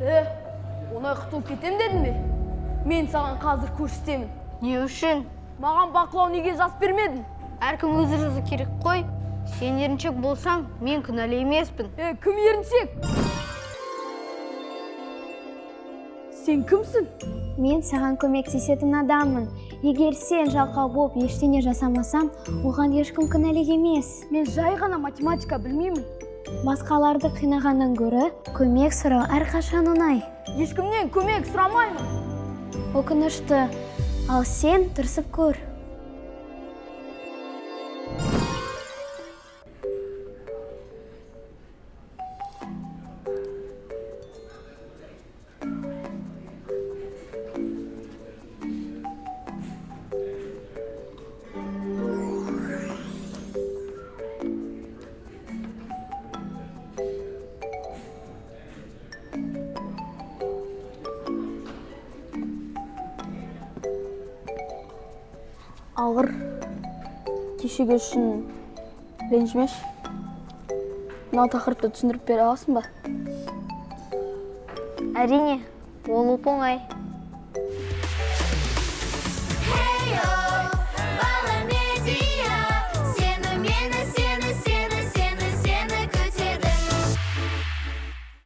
Оңай құтылып кетем дедің бе? Мен саған қазір көрсетемін. Не үшін? Маған бақылау неге жазып бермедің? Әркім өзі жазу керек қой. Сен еріншек болсаң, мен күнәлі емеспін. Кім еріншек? Сен кімсің? Мен саған көмектесетін адаммын. Егер сен жалқау болып ештеңе жасамасам, оған ешкім кінәлі емес. Мен жай ғана математика білмеймін. Басқаларды қинағаннан гөрі көмек сұрау әрқашан оңай. Ешкімнен көмек сұрамаймын. Өкінішті, ал сен тырысып көр. Алғыр, кешегі үшін ренжімеш. Мына тақырыпты түсіндіріп бере аласың ба? Әрине, ол оп-оңай.